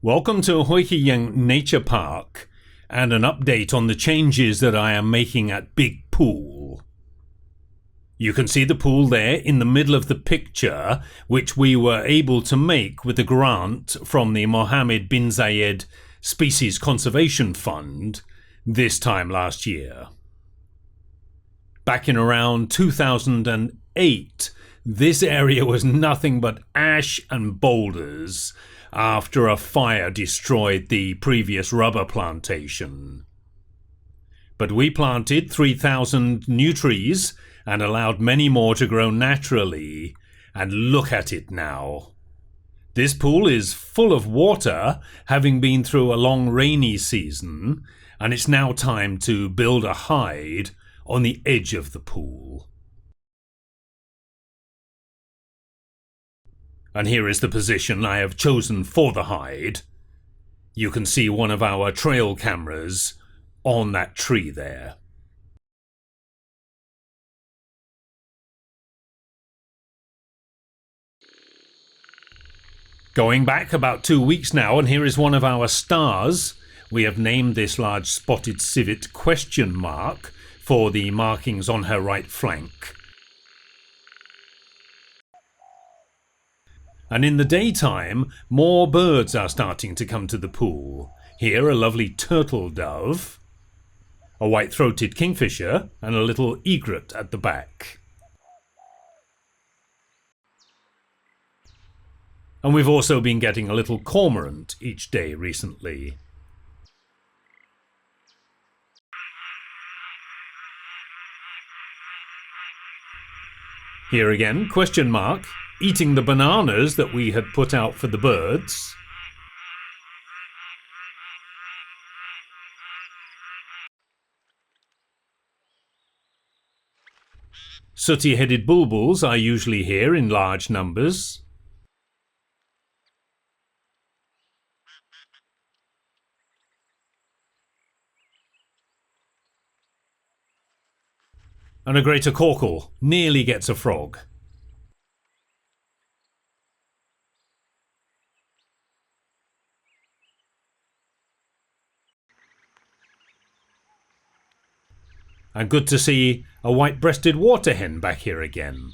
Welcome to Hoikiyang Nature Park and an update on the changes that I am making at Big Pool. You can see the pool there in the middle of the picture, which we were able to make with a grant from the Mohammed bin Zayed Species Conservation Fund this time last year. Back in around 2008, this area was nothing but ash and boulders after a fire destroyed the previous rubber plantation. But we planted 3,000 new trees and allowed many more to grow naturally, and look at it now. This pool is full of water, having been through a long rainy season, and it's now time to build a hide on the edge of the pool. And here is the position I have chosen for the hide. You can see one of our trail cameras on that tree there. Going back about 2 weeks now, and here is one of our stars. We have named this large spotted civet question mark for the markings on her right flank. And in the daytime, more birds are starting to come to the pool. Here, a lovely turtle dove, a white-throated kingfisher, and a little egret at the back. And we've also been getting a little cormorant each day recently. Here again, question mark, eating the bananas that we had put out for the birds. Sooty-headed bulbuls are usually here in large numbers. And a greater corkle nearly gets a frog. And good to see a white-breasted waterhen back here again.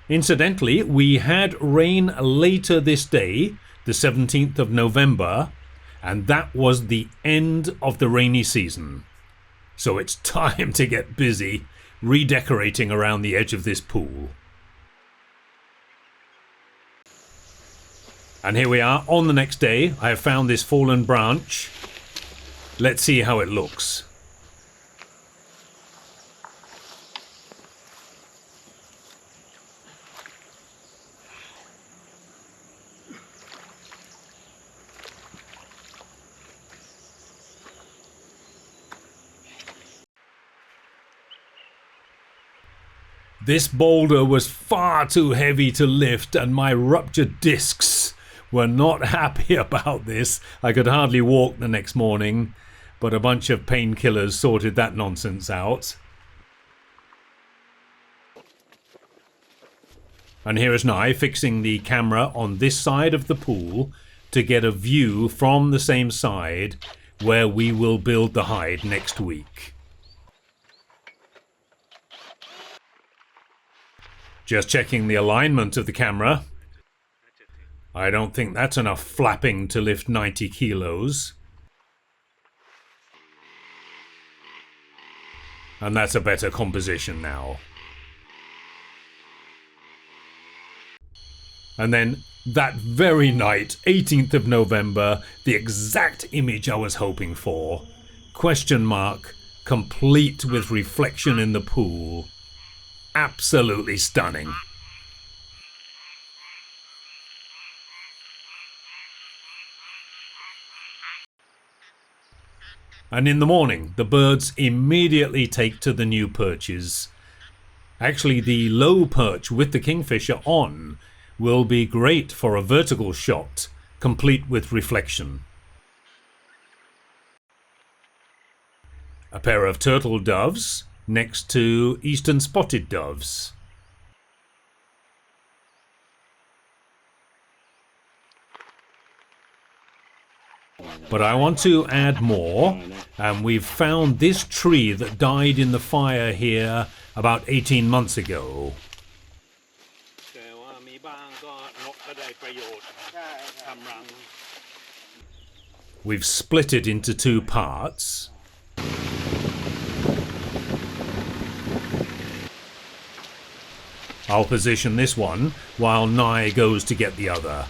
Incidentally, we had rain later this day, the 17th of November, and that was the end of the rainy season. So it's time to get busy redecorating around the edge of this pool. And here we are on the next day. I have found this fallen branch. Let's see how it looks. This boulder was far too heavy to lift, and my ruptured discs were not happy about this. I could hardly walk the next morning, but a bunch of painkillers sorted that nonsense out. And here is Nye fixing the camera on this side of the pool to get a view from the same side where we will build the hide next week. Just checking the alignment of the camera. I don't think that's enough flapping to lift 90 kilos. And that's a better composition now. And then that very night, 18th of November, the exact image I was hoping for. Question mark, complete with reflection in the pool. Absolutely stunning. And in the morning, the birds immediately take to the new perches. Actually, the low perch with the kingfisher on will be great for a vertical shot, complete with reflection. A pair of turtle doves next to eastern spotted doves. But I want to add more, and we've found this tree that died in the fire here about 18 months ago. We've split it into two parts. I'll position this one while Nye goes to get the other.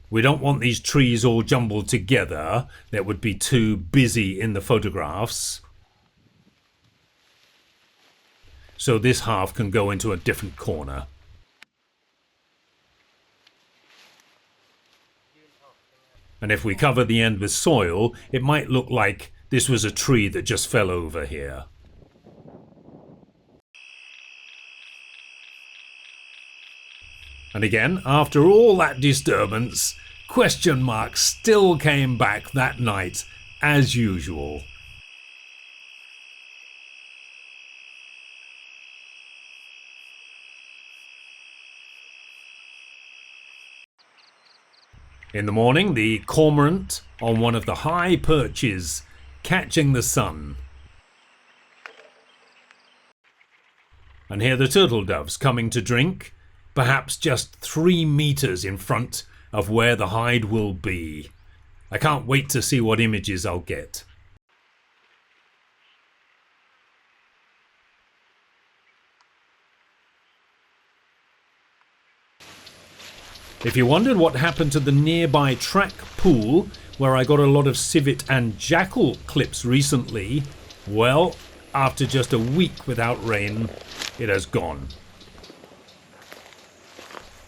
We don't want these trees all jumbled together. That would be too busy in the photographs. So this half can go into a different corner. And if we cover the end with soil, it might look like this was a tree that just fell over here. And again, after all that disturbance, question mark still came back that night, as usual. In the morning, the cormorant on one of the high perches, catching the sun. And here the turtle doves coming to drink, perhaps just 3 meters in front of where the hide will be. I can't wait to see what images I'll get. If you wondered what happened to the nearby track pool, where I got a lot of civet and jackal clips recently, well, after just a week without rain, it has gone.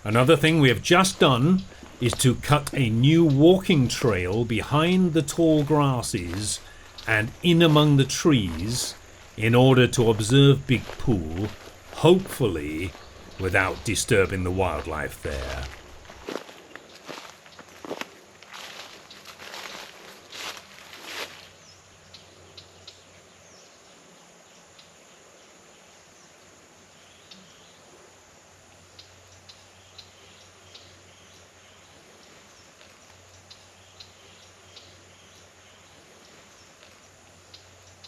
Another thing we have just done is to cut a new walking trail behind the tall grasses and in among the trees in order to observe Big Pool, hopefully without disturbing the wildlife there.